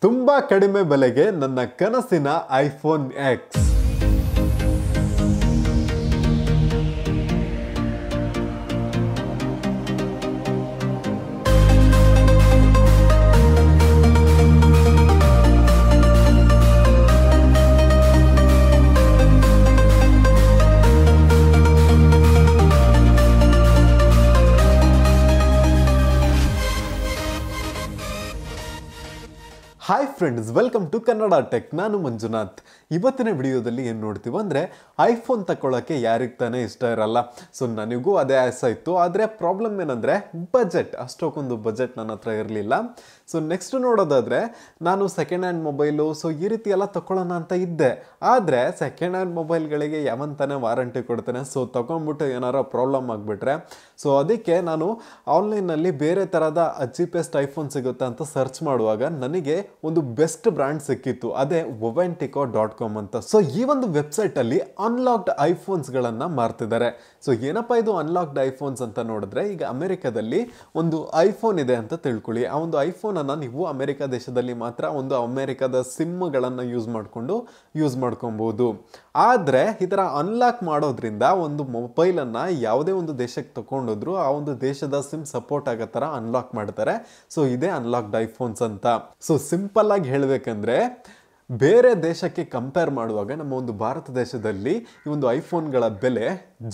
ತುಂಬಾ ಕಡಿಮೆ ಬೆಲೆಗೆ ನನ್ನ ಕನಸಿನ iPhone X. Hi friends, welcome to Kannada tech. ನಾನು ಮಂಜುನಾಥ್. ಇವತ್ತಿನ ವಿಡಿಯೋದಲ್ಲಿ ಏನು ನೋಡ್ತೀವಿ ಅಂದರೆ, ಐಫೋನ್ ತಗೊಳ್ಳೋಕ್ಕೆ ಯಾರಿಗೆ ತಾನೇ ಇಷ್ಟ ಇರಲ್ಲ. ಸೊ ನನಗೂ ಅದೇ ಆಸೆ ಇತ್ತು. ಆದರೆ ಪ್ರಾಬ್ಲಮ್ ಏನಂದರೆ ಬಜೆಟ್, ಅಷ್ಟೊಂದು ಬಜೆಟ್ ನನ್ನ ಹತ್ರ ಇರಲಿಲ್ಲ. ಸೊ ನೆಕ್ಸ್ಟ್ ನೋಡೋದಾದರೆ, ನಾನು ಸೆಕೆಂಡ್ ಹ್ಯಾಂಡ್ ಮೊಬೈಲು ಈ ರೀತಿ ಎಲ್ಲ ತಗೊಳ್ಳೋಣ ಅಂತ ಇದ್ದೆ. ಆದರೆ ಸೆಕೆಂಡ್ ಹ್ಯಾಂಡ್ ಮೊಬೈಲ್ಗಳಿಗೆ ಯಾವಂತಾನೆ ವಾರಂಟಿ ಕೊಡ್ತಾನೆ. ಸೊ ತೊಗೊಂಡ್ಬಿಟ್ಟು ಏನಾರ ಪ್ರಾಬ್ಲಮ್ ಆಗಿಬಿಟ್ರೆ, ಸೊ ಅದಕ್ಕೆ ನಾನು ಆನ್ಲೈನಲ್ಲಿ ಬೇರೆ ಥರದ ಚೀಪೆಸ್ಟ್ ಐಫೋನ್ ಸಿಗುತ್ತೆ ಅಂತ ಸರ್ಚ್ ಮಾಡುವಾಗ ನನಗೆ ಒಂದು ಬೆಸ್ಟ್ ಬ್ರ್ಯಾಂಡ್ ಸಿಕ್ಕಿತ್ತು. ಅದೇ Velachery.com ಅಂತ. ಸೊ ಈ ಒಂದು ವೆಬ್ಸೈಟ್ ಅಲ್ಲಿ ಅನ್ಲಾಕ್ಡ್ ಐಫೋನ್ಸ್ ಗಳನ್ನ ಮಾರ್ತಿದ್ದಾರೆ. ಸೊ ಏನಪ್ಪಾ ಇದು ಅನ್ಲಾಕ್ಡ್ ಐಫೋನ್ಸ್ ಅಂತ ನೋಡಿದ್ರೆ, ಈಗ ಅಮೆರಿಕದಲ್ಲಿ ಒಂದು ಐಫೋನ್ ಇದೆ ಅಂತ ತಿಳ್ಕೊಳ್ಳಿ. ಆ ಒಂದು ಐಫೋನ್ ಅನ್ನ ನೀವು ಅಮೆರಿಕ ದೇಶದಲ್ಲಿ ಮಾತ್ರ ಒಂದು ಅಮೆರಿಕದ ಸಿಮ್ ಗಳನ್ನ ಯೂಸ್ ಮಾಡ್ಕೊಬಹುದು. ಆದ್ರೆ ಈ ತರ ಅನ್ಲಾಕ್ ಮಾಡೋದ್ರಿಂದ ಒಂದು ಮೊಬೈಲ್ ಅನ್ನ ಯಾವುದೇ ಒಂದು ದೇಶಕ್ಕೆ ತಗೊಂಡೋದ್ರು ಆ ಒಂದು ದೇಶದ ಸಿಮ್ ಸಪೋರ್ಟ್ ಆಗೋ ತರ ಅನ್ಲಾಕ್ ಮಾಡ್ತಾರೆ. ಸೊ ಇದೇ ಅನ್ಲಾಕ್ಡ್ ಐಫೋನ್ಸ್ ಅಂತ. ಸೊ ಸಿಂಪಲ್ ಆಗಿ ಹೇಳ್ಬೇಕಂದ್ರೆ, ಬೇರೆ ದೇಶಕ್ಕೆ ಕಂಪೇರ್ ಮಾಡುವಾಗ ನಮ್ಮ ಒಂದು ಭಾರತ ದೇಶದಲ್ಲಿ ಈ ಒಂದು ಐಫೋನ್ಗಳ ಬೆಲೆ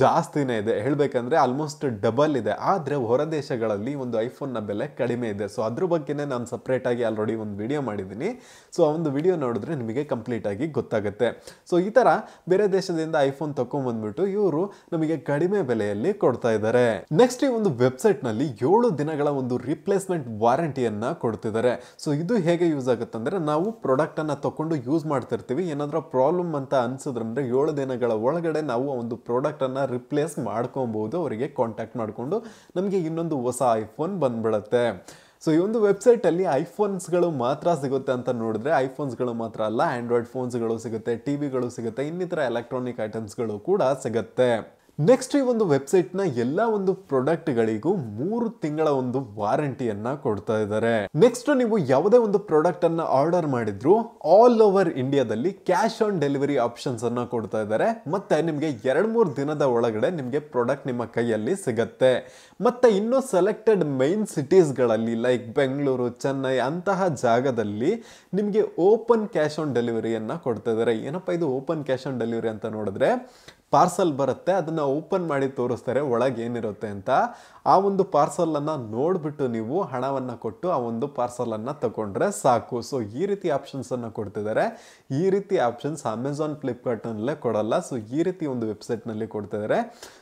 ಜಾಸ್ತಿನೇ ಇದೆ. ಹೇಳಬೇಕಂದ್ರೆ ಆಲ್ಮೋಸ್ಟ್ ಡಬಲ್ ಇದೆ. ಆದರೆ ಹೊರ ದೇಶಗಳಲ್ಲಿ ಒಂದು ಐಫೋನ್ನ ಬೆಲೆ ಕಡಿಮೆ ಇದೆ. ಸೊ ಅದ್ರ ಬಗ್ಗೆನೇ ನಾನು ಸಪ್ರೇಟಾಗಿ ಆಲ್ರೆಡಿ ಒಂದು ವಿಡಿಯೋ ಮಾಡಿದ್ದೀನಿ. ಸೊ ಆ ಒಂದು ವಿಡಿಯೋ ನೋಡಿದ್ರೆ ನಿಮಗೆ ಕಂಪ್ಲೀಟ್ ಆಗಿ ಗೊತ್ತಾಗುತ್ತೆ. ಸೊ ಈ ಥರ ಬೇರೆ ದೇಶದಿಂದ ಐಫೋನ್ ತಗೊಂಡ್ಬಂದ್ಬಿಟ್ಟು ಇವರು ನಮಗೆ ಕಡಿಮೆ ಬೆಲೆಯಲ್ಲಿ ಕೊಡ್ತಾ ಇದ್ದಾರೆ. ನೆಕ್ಸ್ಟ್ ಈ ಒಂದು ವೆಬ್ಸೈಟ್ನಲ್ಲಿ 7 ದಿನಗಳ ಒಂದು ರಿಪ್ಲೇಸ್ಮೆಂಟ್ ವಾರಂಟಿಯನ್ನು ಕೊಡ್ತಿದ್ದಾರೆ. ಸೊ ಇದು ಹೇಗೆ ಯೂಸ್ ಆಗುತ್ತೆ ಅಂದರೆ, ನಾವು ಪ್ರಾಡಕ್ಟನ್ನು ತಗೊಂಡು ಯೂಸ್ ಮಾಡ್ತಿರ್ತೀವಿ. ಏನಾದ್ರೂ ಪ್ರಾಬ್ಲಮ್ ಅಂತ ಅನ್ಸಿದ್ರಂದ್ರೆ 7 ದಿನಗಳ ಒಳಗಡೆ ನಾವು ಒಂದು ಪ್ರಾಡಕ್ಟ್ ಅನ್ನ ರಿಪ್ಲೇಸ್ ಮಾಡ್ಕೊಬಹುದು. ಅವರಿಗೆ ಕಾಂಟ್ಯಾಕ್ಟ್ ಮಾಡಿಕೊಂಡು ನಮಗೆ ಇನ್ನೊಂದು ಹೊಸ ಐಫೋನ್ ಬಂದ್ಬಿಡುತ್ತೆ. ಸೊ ಈ ಒಂದು ವೆಬ್ಸೈಟ್ ಅಲ್ಲಿ ಐಫೋನ್ಸ್ಗಳು ಮಾತ್ರ ಸಿಗುತ್ತೆ ಅಂತ ನೋಡಿದ್ರೆ, ಐಫೋನ್ಸ್ಗಳು ಮಾತ್ರ ಅಲ್ಲ, ಆಂಡ್ರಾಯ್ಡ್ ಫೋನ್ಸ್ಗಳು ಸಿಗುತ್ತೆ, ಟಿವಿಗಳು ಸಿಗುತ್ತೆ, ಇನ್ನಿತರ ಎಲೆಕ್ಟ್ರಾನಿಕ್ ಐಟಮ್ಸ್ಗಳು ಕೂಡ ಸಿಗುತ್ತೆ. ನೆಕ್ಸ್ಟ್ ಈ ಒಂದು ವೆಬ್ಸೈಟ್ನ ಎಲ್ಲ ಒಂದು ಪ್ರಾಡಕ್ಟ್ಗಳಿಗೂ 3 ತಿಂಗಳ ಒಂದು ವಾರಂಟಿಯನ್ನ ಕೊಡ್ತಾ ಇದ್ದಾರೆ. ನೆಕ್ಸ್ಟ್ ನೀವು ಯಾವುದೇ ಒಂದು ಪ್ರಾಡಕ್ಟ್ ಅನ್ನ ಆರ್ಡರ್ ಮಾಡಿದ್ರು ಆಲ್ ಓವರ್ ಇಂಡಿಯಾದಲ್ಲಿ ಕ್ಯಾಶ್ ಆನ್ ಡೆಲಿವರಿ ಆಪ್ಷನ್ಸ್ ಅನ್ನ ಕೊಡ್ತಾ ಇದ್ದಾರೆ. ಮತ್ತೆ ನಿಮಗೆ 2-3 ದಿನದ ಒಳಗಡೆ ನಿಮಗೆ ಪ್ರಾಡಕ್ಟ್ ನಿಮ್ಮ ಕೈಯಲ್ಲಿ ಸಿಗತ್ತೆ. ಮತ್ತೆ ಇನ್ನು ಸೆಲೆಕ್ಟೆಡ್ ಮೈನ್ ಸಿಟೀಸ್ಗಳಲ್ಲಿ ಲೈಕ್ ಬೆಂಗಳೂರು, ಚೆನ್ನೈ ಅಂತಹ ಜಾಗದಲ್ಲಿ ನಿಮಗೆ ಓಪನ್ ಕ್ಯಾಶ್ ಆನ್ ಡೆಲಿವರಿಯನ್ನ ಕೊಡ್ತಾ ಇದ್ದಾರೆ. ಏನಪ್ಪಾ ಇದು ಓಪನ್ ಕ್ಯಾಶ್ ಆನ್ ಡೆಲಿವರಿ ಅಂತ ನೋಡಿದ್ರೆ, ಪಾರ್ಸಲ್ ಬರುತ್ತೆ, ಅದನ್ನ ಓಪನ್ ಮಾಡಿ ತೋರಿಸ್ತಾರೆ ಒಳಗೆ ಏನಿರುತ್ತೆ ಅಂತ. ಆ ಒಂದು ಪಾರ್ಸಲ್ ಅನ್ನ ನೋಡ್ಬಿಟ್ಟು ನೀವು ಹಣವನ್ನ ಕೊಟ್ಟು ಆ ಒಂದು ಪಾರ್ಸಲ್ ಅನ್ನ ತಗೊಂಡ್ರೆ ಸಾಕು. ಸೊ ಈ ರೀತಿ ಆಪ್ಷನ್ಸ್ ಅನ್ನ ಕೊಡ್ತಿದ್ದಾರೆ. ಈ ರೀತಿ ಆಪ್ಷನ್ಸ್ ಅಮೆಝಾನ್, ಫ್ಲಿಪ್ಕಾರ್ಟ್ ನಲ್ಲೇ ಕೊಡಲ್ಲ. ಸೊ ಈ ರೀತಿ ಒಂದು ವೆಬ್ಸೈಟ್ ನಲ್ಲಿ ಕೊಡ್ತಿದ್ದಾರೆ.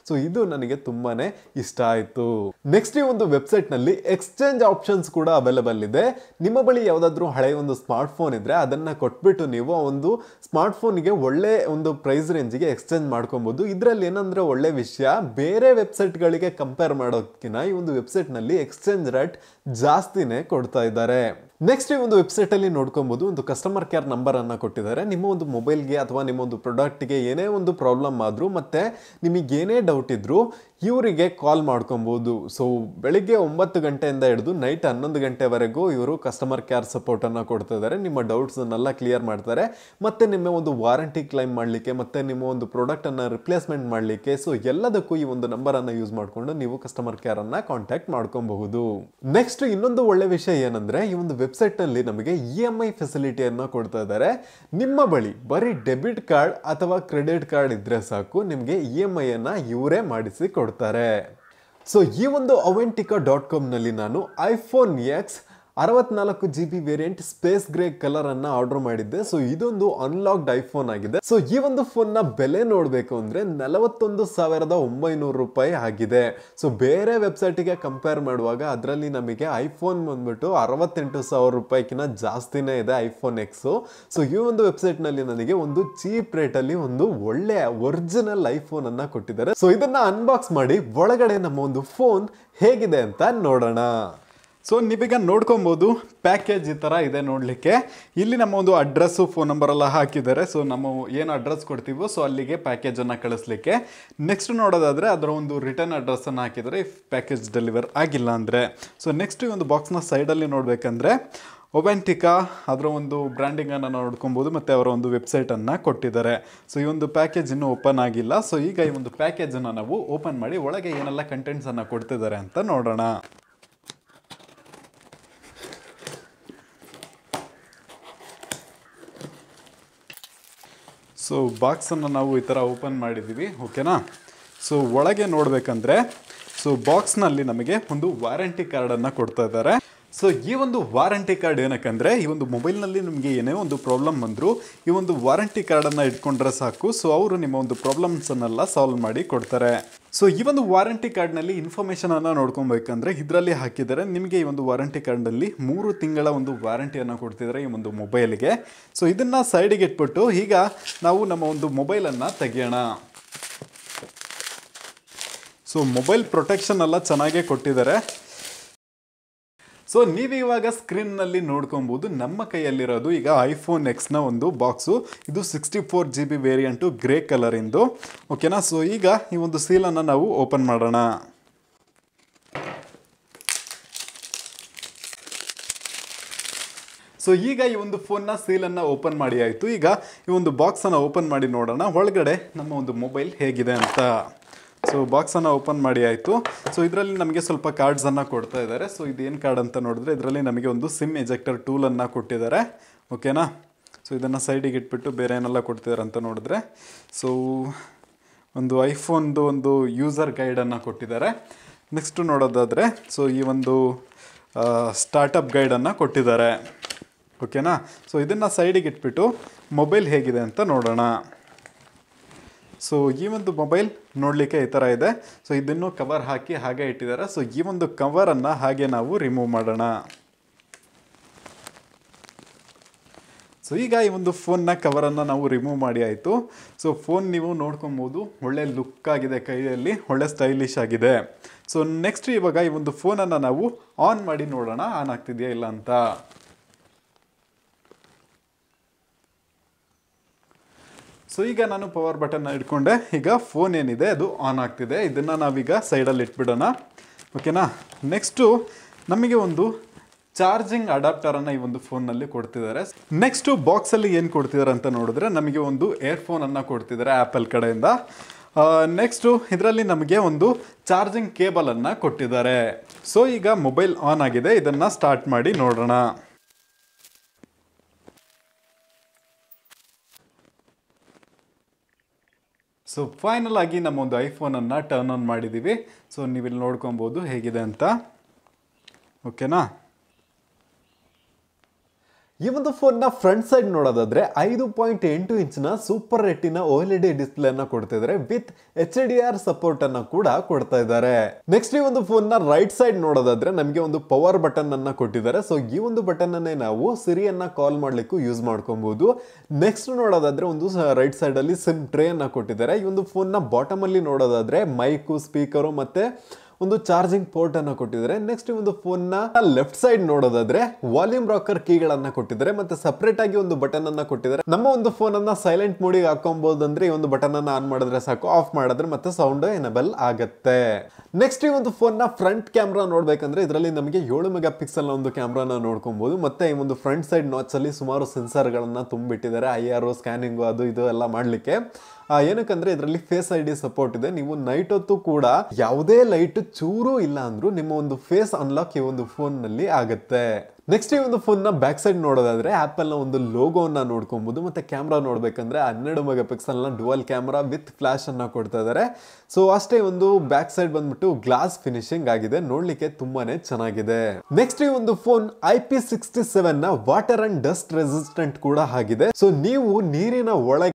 ಸೊ ಇದು ನನಗೆ ತುಂಬಾನೇ ಇಷ್ಟ ಆಯ್ತು. ನೆಕ್ಸ್ಟ್ ಈ ಒಂದು ವೆಬ್ಸೈಟ್ ನಲ್ಲಿ ಎಕ್ಸ್ಚೇಂಜ್ ಆಪ್ಷನ್ಸ್ ಕೂಡ ಅವೈಲೇಬಲ್ ಇದೆ. ನಿಮ್ಮ ಬಳಿ ಯಾವ್ದಾದ್ರು ಹಳೆಯ ಒಂದು ಸ್ಮಾರ್ಟ್ ಫೋನ್ ಇದ್ರೆ ಅದನ್ನ ಕೊಟ್ಬಿಟ್ಟು ನೀವು ಒಂದು ಸ್ಮಾರ್ಟ್ ಫೋನ್ಗೆ ಒಳ್ಳೆ ಒಂದು ಪ್ರೈಸ್ ರೇಂಜ್ಗೆ ಎಕ್ಸ್ಚೇಂಜ್ ಮಾಡ್ಕೊಬಹುದು. ಇದರಲ್ಲಿ ಏನಂದ್ರೆ ಒಳ್ಳೆ ವಿಷಯ, ಬೇರೆ ವೆಬ್ಸೈಟ್ ಗಳಿಗೆ ಕಂಪೇರ್ ಮಾಡೋದಕ್ಕಿಂತ ಈ ಒಂದು ವೆಬ್ಸೈಟ್ ನಲ್ಲಿ ಎಕ್ಸ್ಚೇಂಜ್ ರೇಟ್ ಜಾಸ್ತಿನೇ ಕೊಡ್ತಾ ಇದ್ದಾರೆ. ನೆಕ್ಸ್ಟ್ ಈ ಒಂದು ವೆಬ್ಸೈಟ್ ಅಲ್ಲಿ ನೋಡ್ಕೊಬಹುದು, ಒಂದು ಕಸ್ಟಮರ್ ಕೇರ್ ನಂಬರ್ ಅನ್ನ ಕೊಟ್ಟಿದ್ದಾರೆ. ನಿಮ್ಮ ಒಂದು ಮೊಬೈಲ್ಗೆ ಅಥವಾ ನಿಮ್ಮ ಒಂದು ಪ್ರಾಡಕ್ಟ್ಗೆ ಏನೇ ಒಂದು ಪ್ರಾಬ್ಲಮ್ ಆದ್ರೂ ಮತ್ತೆ ನಿಮಗೆ ಏನೇ ಡೌಟ್ ಇದ್ರು ಇವರಿಗೆ ಕಾಲ್ ಮಾಡ್ಕೊಬಹುದು. ಸೊ ಬೆಳಿಗ್ಗೆ 9 ಗಂಟೆಯಿಂದ ಹಿಡಿದು ನೈಟ್ 11 ಗಂಟೆವರೆಗೂ ಇವರು ಕಸ್ಟಮರ್ ಕೇರ್ ಸಪೋರ್ಟ್ ಅನ್ನ ಕೊಡ್ತಾ ಇದ್ದಾರೆ. ನಿಮ್ಮ ಡೌಟ್ಸ್ ಅನ್ನೆಲ್ಲ ಕ್ಲಿಯರ್ ಮಾಡ್ತಾರೆ. ಮತ್ತೆ ನಿಮ್ಮ ಒಂದು ವಾರಂಟಿ ಕ್ಲೈಮ್ ಮಾಡ್ಲಿಕ್ಕೆ, ಮತ್ತೆ ನಿಮ್ಮ ಒಂದು ಪ್ರಾಡಕ್ಟ್ ಅನ್ನ ರಿಪ್ಲೇಸ್ಮೆಂಟ್ ಮಾಡ್ಲಿಕ್ಕೆ, ಸೊ ಎಲ್ಲದಕ್ಕೂ ಈ ಒಂದು ನಂಬರ್ ಅನ್ನ ಯೂಸ್ ಮಾಡ್ಕೊಂಡು ನೀವು ಕಸ್ಟಮರ್ ಕೇರ್ ಅನ್ನ ಕಾಂಟ್ಯಾಕ್ಟ್ ಮಾಡ್ಕೊಬಹುದು. ನೆಕ್ಸ್ಟ್ ಇನ್ನೊಂದು ಒಳ್ಳೆ ವಿಷಯ ಏನಂದ್ರೆ, ಈ ಒಂದು ವೆಬ್ಸೈಟ್ ನಲ್ಲಿ ನಮಗೆ EMI ಫೆಸಿಲಿಟಿಯನ್ನು ಕೊಡ್ತಾ ಇದ್ದಾರೆ. ನಿಮ್ಮ ಬಳಿ ಬರೀ ಡೆಬಿಟ್ ಕಾರ್ಡ್ ಅಥವಾ ಕ್ರೆಡಿಟ್ ಕಾರ್ಡ್ ಇದ್ರೆ ಸಾಕು, ನಿಮಗೆ EMI ಅನ್ನ ಇವರೇ ಮಾಡಿಸಿ ಕೊಡ್ತಾರೆ. ಸೊ ಈ ಒಂದು Velachery.com ನಲ್ಲಿ ನಾನು iPhone X 64 GB variant space grey colour ಅನ್ನ ಆರ್ಡರ್ ಮಾಡಿದ್ದೆ. ಸೊ ಇದೊಂದು ಅನ್ಲಾಕ್ಡ್ ಐಫೋನ್ ಆಗಿದೆ. ಸೊ ಈ ಒಂದು ಫೋನ್ ನ ಬೆಲೆ ನೋಡಬೇಕು ಅಂದ್ರೆ 41,900 ರೂಪಾಯಿ ಆಗಿದೆ. ಸೊ ಬೇರೆ ವೆಬ್ಸೈಟ್ ಗೆ ಕಂಪೇರ್ ಮಾಡುವಾಗ ಅದರಲ್ಲಿ ನಮಗೆ ಐಫೋನ್ ಬಂದ್ಬಿಟ್ಟು 68,000 ರೂಪಾಯಿಗಿನ ಜಾಸ್ತಿನೇ ಇದೆ ಐಫೋನ್ ಎಕ್ಸ್. ಸೊ ಈ ಒಂದು ವೆಬ್ಸೈಟ್ ನಲ್ಲಿ ನನಗೆ ಒಂದು ಚೀಪ್ ರೇಟ್ ಅಲ್ಲಿ ಒಂದು ಒಳ್ಳೆ ಒರಿಜಿನಲ್ ಐಫೋನ್ ಅನ್ನ ಕೊಟ್ಟಿದ್ದಾರೆ. ಸೊ ಇದನ್ನ ಅನ್ಬಾಕ್ಸ್ ಮಾಡಿ ಒಳಗಡೆ ನಮ್ಮ ಒಂದು ಫೋನ್ ಹೇಗಿದೆ ಅಂತ ನೋಡೋಣ. ಸೊ ನೀವೀಗ ನೋಡ್ಕೊಬೋದು, ಪ್ಯಾಕೇಜ್ ಈ ಥರ ಇದೆ ನೋಡಲಿಕ್ಕೆ. ಇಲ್ಲಿ ನಮ್ಮ ಒಂದು ಅಡ್ರೆಸ್ಸು, ಫೋನ್ ನಂಬರೆಲ್ಲ ಹಾಕಿದ್ದಾರೆ. ಸೊ ನಮ್ಮ ಏನು ಅಡ್ರೆಸ್ ಕೊಡ್ತೀವೋ ಸೊ ಅಲ್ಲಿಗೆ ಪ್ಯಾಕೇಜನ್ನು ಕಳಿಸ್ಲಿಕ್ಕೆ. ನೆಕ್ಸ್ಟ್ ನೋಡೋದಾದರೆ ಅದರ ಒಂದು ರಿಟರ್ನ್ ಅಡ್ರೆಸ್ಸನ್ನು ಹಾಕಿದರೆ ಇಫ್ ಪ್ಯಾಕೇಜ್ ಡೆಲಿವರ್ ಆಗಿಲ್ಲ ಅಂದರೆ. ಸೊ ನೆಕ್ಸ್ಟ್ ಈ ಒಂದು ಬಾಕ್ಸ್ನ ಸೈಡಲ್ಲಿ ನೋಡಬೇಕಂದ್ರೆ ಒವೆಂಟಿಕಾ ಅದರ ಒಂದು ಬ್ರ್ಯಾಂಡಿಂಗನ್ನು ನೋಡ್ಕೊಬೋದು ಮತ್ತು ಅವರ ಒಂದು ವೆಬ್ಸೈಟನ್ನು ಕೊಟ್ಟಿದ್ದಾರೆ. ಸೊ ಈ ಒಂದು ಪ್ಯಾಕೇಜ್ ಇನ್ನೂ ಓಪನ್ ಆಗಿಲ್ಲ. ಸೊ ಈಗ ಈ ಒಂದು ಪ್ಯಾಕೇಜನ್ನು ನಾವು ಓಪನ್ ಮಾಡಿ ಒಳಗೆ ಏನೆಲ್ಲ ಕಂಟೆಂಟ್ಸನ್ನು ಕೊಡ್ತಿದ್ದಾರೆ ಅಂತ ನೋಡೋಣ. ಸೊ ಬಾಕ್ಸನ್ನು ನಾವು ಈ ಥರ ಓಪನ್ ಮಾಡಿದ್ದೀವಿ, ಓಕೆನಾ. ಸೊ ಒಳಗೆ ನೋಡಬೇಕಂದ್ರೆ ಸೊ ಬಾಕ್ಸ್ನಲ್ಲಿ ನಮಗೆ ಒಂದು ವಾರಂಟಿ ಕಾರ್ಡನ್ನು ಕೊಡ್ತಾ ಇದ್ದಾರೆ. ಸೊ ಈ ಒಂದು ವಾರಂಟಿ ಕಾರ್ಡ್ ಏನಕ್ಕಂದರೆ ಈ ಒಂದು ಮೊಬೈಲ್ನಲ್ಲಿ ನಿಮಗೆ ಏನೇ ಒಂದು ಪ್ರಾಬ್ಲಮ್ ಬಂದರೂ ಈ ಒಂದು ವಾರಂಟಿ ಕಾರ್ಡನ್ನು ಇಟ್ಕೊಂಡ್ರೆ ಸಾಕು. ಸೊ ಅವರು ನಿಮ್ಮ ಒಂದು ಪ್ರಾಬ್ಲಮ್ಸನ್ನೆಲ್ಲ ಸಾಲ್ವ್ ಮಾಡಿ ಕೊಡ್ತಾರೆ. ಸೊ ಈ ಒಂದು ವಾರಂಟಿ ಕಾರ್ಡ್ನಲ್ಲಿ ಇನ್ಫಾರ್ಮೇಷನನ್ನು ನೋಡ್ಕೊಬೇಕಂದ್ರೆ ಇದರಲ್ಲಿ ಹಾಕಿದ್ದಾರೆ. ನಿಮಗೆ ಈ ಒಂದು ವಾರಂಟಿ ಕಾರ್ಡ್ನಲ್ಲಿ 3 ತಿಂಗಳ ಒಂದು ವಾರಂಟಿಯನ್ನು ಕೊಡ್ತಿದ್ದಾರೆ ಈ ಒಂದು ಮೊಬೈಲ್ಗೆ. ಸೊ ಇದನ್ನು ಸೈಡಿಗೆ ಇಟ್ಬಿಟ್ಟು ಈಗ ನಾವು ನಮ್ಮ ಒಂದು ಮೊಬೈಲನ್ನು ತೆಗೆಯೋಣ. ಸೊ ಮೊಬೈಲ್ ಪ್ರೊಟೆಕ್ಷನ್ ಎಲ್ಲ ಚೆನ್ನಾಗೇ ಕೊಟ್ಟಿದ್ದಾರೆ. ಸೊ ನೀವು ಇವಾಗ ಸ್ಕ್ರೀನ್ನಲ್ಲಿ ನೋಡ್ಕೊಬೋದು ನಮ್ಮ ಕೈಯಲ್ಲಿರೋದು ಈಗ iPhone Xನ ಒಂದು ಬಾಕ್ಸು. ಇದು 64 GB ವೇರಿಯಂಟು ಗ್ರೇ ಕಲರಿಂದು, ಓಕೆನಾ. ಸೊ ಈಗ ಈ ಒಂದು ಸೀಲನ್ನು ನಾವು ಓಪನ್ ಮಾಡೋಣ. ಸೊ ಈಗ ಈ ಒಂದು ಫೋನ್ನ ಸೀಲನ್ನು ಓಪನ್ ಮಾಡಿ ಆಯಿತು. ಈಗ ಈ ಒಂದು ಬಾಕ್ಸನ್ನು ಓಪನ್ ಮಾಡಿ ನೋಡೋಣ ಒಳಗಡೆ ನಮ್ಮ ಒಂದು ಮೊಬೈಲ್ ಹೇಗಿದೆ ಅಂತ. ಸೊ ಬಾಕ್ಸನ್ನು ಓಪನ್ ಮಾಡಿ ಆಯಿತು. ಸೊ ಇದರಲ್ಲಿ ನಮಗೆ ಸ್ವಲ್ಪ ಕಾರ್ಡ್ಸನ್ನು ಕೊಡ್ತಾ ಇದ್ದಾರೆ. ಸೊ ಇದೇನು ಕಾರ್ಡ್ ಅಂತ ನೋಡಿದ್ರೆ ಇದರಲ್ಲಿ ನಮಗೆ ಒಂದು ಸಿಮ್ ಎಜೆಕ್ಟರ್ ಟೂಲನ್ನು ಕೊಟ್ಟಿದ್ದಾರೆ, ಓಕೆನಾ. ಸೊ ಇದನ್ನು ಸೈಡಿಗೆ ಇಟ್ಬಿಟ್ಟು ಬೇರೆ ಏನೆಲ್ಲ ಕೊಡ್ತಿದ್ದಾರೆ ಅಂತ ನೋಡಿದ್ರೆ ಸೊ ಒಂದು ಐಫೋನ್ದು ಒಂದು ಯೂಸರ್ ಗೈಡನ್ನು ಕೊಟ್ಟಿದ್ದಾರೆ. ನೆಕ್ಸ್ಟು ನೋಡೋದಾದರೆ ಸೊ ಈ ಒಂದು ಸ್ಟಾರ್ಟಪ್ ಗೈಡನ್ನು ಕೊಟ್ಟಿದ್ದಾರೆ, ಓಕೆನಾ. ಸೊ ಇದನ್ನು ಸೈಡಿಗೆ ಇಟ್ಬಿಟ್ಟು ಮೊಬೈಲ್ ಹೇಗಿದೆ ಅಂತ ನೋಡೋಣ. ಸೊ ಈ ಒಂದು ಮೊಬೈಲ್ ನೋಡಲಿಕ್ಕೆ ಈ ಥರ ಇದೆ. ಸೊ ಇದನ್ನು ಕವರ್ ಹಾಕಿ ಹಾಗೆ ಇಟ್ಟಿದ್ದಾರೆ. ಸೊ ಈ ಒಂದು ಕವರನ್ನು ಹಾಗೆ ನಾವು ರಿಮೂವ್ ಮಾಡೋಣ. ಸೊ ಈಗ ಈ ಒಂದು ಫೋನ್ನ ಕವರನ್ನು ನಾವು ರಿಮೂವ್ ಮಾಡಿ ಆಯಿತು. ಸೊ ಫೋನ್ ನೀವು ನೋಡ್ಕೊಬೋದು, ಒಳ್ಳೆ ಲುಕ್ ಆಗಿದೆ, ಕೈಯಲ್ಲಿ ಒಳ್ಳೆ ಸ್ಟೈಲಿಶ್ ಆಗಿದೆ. ಸೊ ನೆಕ್ಸ್ಟ್ ಇವಾಗ ಈ ಒಂದು ಫೋನನ್ನು ನಾವು ಆನ್ ಮಾಡಿ ನೋಡೋಣ ಆನ್ ಆಗ್ತಿದೆಯಾ ಇಲ್ಲ ಅಂತ. ಸೊ ಈಗ ನಾನು ಪವರ್ ಬಟನ್ನ ಇಟ್ಕೊಂಡೆ. ಈಗ ಫೋನ್ ಏನಿದೆ ಅದು ಆನ್ ಆಗ್ತಿದೆ. ಇದನ್ನು ನಾವೀಗ ಸೈಡಲ್ಲಿ ಇಟ್ಬಿಡೋಣ, ಓಕೆನಾ. ನೆಕ್ಸ್ಟು ನಮಗೆ ಒಂದು ಚಾರ್ಜಿಂಗ್ ಅಡಾಪ್ಟರನ್ನು ಈ ಒಂದು ಫೋನ್ನಲ್ಲಿ ಕೊಡ್ತಿದ್ದಾರೆ. ನೆಕ್ಸ್ಟು ಬಾಕ್ಸಲ್ಲಿ ಏನು ಕೊಡ್ತಿದ್ದಾರೆ ಅಂತ ನೋಡಿದ್ರೆ ನಮಗೆ ಒಂದು ಏರ್ಫೋನನ್ನು ಕೊಡ್ತಿದ್ದಾರೆ ಆ್ಯಪಲ್ ಕಡೆಯಿಂದ. ನೆಕ್ಸ್ಟು ಇದರಲ್ಲಿ ನಮಗೆ ಒಂದು ಚಾರ್ಜಿಂಗ್ ಕೇಬಲನ್ನು ಕೊಟ್ಟಿದ್ದಾರೆ. ಸೊ ಈಗ ಮೊಬೈಲ್ ಆನ್ ಆಗಿದೆ, ಇದನ್ನು ಸ್ಟಾರ್ಟ್ ಮಾಡಿ ನೋಡೋಣ. ಸೊ ಫೈನಲ್ ಆಗಿ ನಮ್ಮ ಒಂದು ಐಫೋನನ್ನು ಟರ್ನ್ ಆನ್ ಮಾಡಿದ್ದೀವಿ. ಸೊ ನೀವಿಲ್ಲಿ ನೋಡ್ಕೊಬೋದು ಹೇಗಿದೆ ಅಂತ, ಓಕೆನಾ. ಈ ಒಂದು ಫೋನ್ನ ಫ್ರಂಟ್ ಸೈಡ್ ನೋಡೋದಾದ್ರೆ 5.8 ಇಂಚಿನ ಸೂಪರ್ ರೆಟಿನಾ OLED ಡಿಸ್ಪ್ಲೇ ಅನ್ನ ಕೊಡ್ತಿದ್ದಾರೆ ವಿತ್ HDR ಸಪೋರ್ಟ್ ಅನ್ನ ಕೂಡ ಕೊಡ್ತಾ ಇದ್ದಾರೆ. ನೆಕ್ಸ್ಟ್ ಈ ಒಂದು ಫೋನ್ನ ರೈಟ್ ಸೈಡ್ ನೋಡೋದಾದ್ರೆ ನಮಗೆ ಒಂದು ಪವರ್ ಬಟನ್ ಅನ್ನ ಕೊಟ್ಟಿದ್ದಾರೆ. ಸೊ ಈ ಒಂದು ಬಟನ್ ಅನ್ನೇ ನಾವು ಸಿರಿಯನ್ನ ಕಾಲ್ ಮಾಡ್ಲಿಕ್ಕೂ ಯೂಸ್ ಮಾಡ್ಕೊಬಹುದು. ನೆಕ್ಸ್ಟ್ ನೋಡೋದಾದ್ರೆ ಒಂದು ರೈಟ್ ಸೈಡ್ ಅಲ್ಲಿ ಸಿಮ್ ಟ್ರೇ ಅನ್ನ ಕೊಟ್ಟಿದ್ದಾರೆ. ಈ ಒಂದು ಫೋನ್ನ ಬಾಟಮ್ ಅಲ್ಲಿ ನೋಡೋದಾದ್ರೆ ಮೈಕು, ಸ್ಪೀಕರು ಮತ್ತೆ ಒಂದು ಚಾರ್ಜಿಂಗ್ ಪೋರ್ಟ್ ಅನ್ನು ಕೊಟ್ಟಿದ್ದಾರೆ. ನೆಕ್ಸ್ಟ್ ಈ ಒಂದು ಫೋನ್ ನ ಲೆಫ್ಟ್ ಸೈಡ್ ನೋಡೋದಾದ್ರೆ ವಾಲ್ಯೂಮ್ ರಾಕರ್ ಕೀಗಳನ್ನ ಕೊಟ್ಟಿದ್ದಾರೆ ಮತ್ತೆ ಸಪರೇಟ್ ಆಗಿ ಒಂದು ಬಟನ್ ಅನ್ನ ಕೊಟ್ಟಿದ್ದಾರೆ. ನಮ್ಮ ಒಂದು ಫೋನ್ ಅನ್ನ ಸೈಲೆಂಟ್ ಮೋಡಿಗೆ ಹಾಕೊಬಹುದು ಅಂದ್ರೆ ಈ ಒಂದು ಬಟನ್ ಅನ್ನ ಆನ್ ಮಾಡಿದ್ರೆ ಸಾಕು, ಆಫ್ ಮಾಡಿದ್ರೆ ಮತ್ತೆ ಸೌಂಡ್ ಎನೇಬಲ್ ಆಗುತ್ತೆ. ನೆಕ್ಸ್ಟ್ ಈ ಒಂದು ಫೋನ್ ನ ಫ್ರಂಟ್ ಕ್ಯಾಮ್ರಾ ನೋಡ್ಬೇಕಂದ್ರೆ ಇದರಲ್ಲಿ ನಮಗೆ 7 ಮೆಗಾ ಪಿಕ್ಸೆಲ್ ಒಂದು ಕ್ಯಾಮ್ರಾನ ನೋಡ್ಕೊಬಹುದು. ಮತ್ತೆ ಈ ಒಂದು ಫ್ರಂಟ್ ಸೈಡ್ ನಾಚ್ ಅಲ್ಲಿ ಸುಮಾರು ಸೆನ್ಸರ್ ಗಳನ್ನ ತುಂಬಿಟ್ಟಿದ್ದಾರೆ, IR ಸ್ಕ್ಯಾನಿಂಗ್ ಅದು ಇದು ಎಲ್ಲ ಮಾಡ್ಲಿಕ್ಕೆ. ಏನಕ್ಕಂದ್ರೆ ಇದರಲ್ಲಿ ಫೇಸ್ ID ಸಪೋರ್ಟ್ ಇದೆ. ನೀವು ನೈಟ್ ಹೊತ್ತು ಕೂಡ ಯಾವುದೇ ಲೈಟ್ ಚೂರು ಇಲ್ಲ ಅಂದ್ರೂ ನಿಮ್ಮ ಒಂದು ಫೇಸ್ ಅನ್ಲಾಕ್ ಈ ಒಂದು ಫೋನ್ ನಲ್ಲಿ ಆಗುತ್ತೆ. ನೆಕ್ಸ್ಟ್ ಈ ಒಂದು ಫೋನ್ ನ ಬ್ಯಾಕ್ ಸೈಡ್ ನೋಡೋದಾದ್ರೆ ಆಪಲ್ ನ ಒಂದು ಲೋಗೋನ ನೋಡ್ಕೊಬಹುದು. ಮತ್ತೆ ಕ್ಯಾಮ್ರಾ ನೋಡ್ಬೇಕಂದ್ರೆ 12 ಮೆಗಾ ಪಿಕ್ಸೆಲ್ ನ ಡುವಲ್ ಕ್ಯಾಮ್ರಾ ವಿತ್ ಫ್ಲಾಶ್ ಅನ್ನ ಕೊಡ್ತಾ ಇದ್ದಾರೆ. ಸೊ ಅಷ್ಟೇ ಒಂದು ಬ್ಯಾಕ್ ಸೈಡ್ ಬಂದ್ಬಿಟ್ಟು ಗ್ಲಾಸ್ ಫಿನಿಶಿಂಗ್ ಆಗಿದೆ, ನೋಡ್ಲಿಕ್ಕೆ ತುಂಬಾನೇ ಚೆನ್ನಾಗಿದೆ. ನೆಕ್ಸ್ಟ್ ಈ ಒಂದು ಫೋನ್ IP67 ನ ವಾಟರ್ ಅಂಡ್ ಡಸ್ಟ್ ರೆಸಿಸ್ಟೆಂಟ್ ಕೂಡ ಆಗಿದೆ. ಸೊ ನೀವು ನೀರಿನ ಒಳಗೆ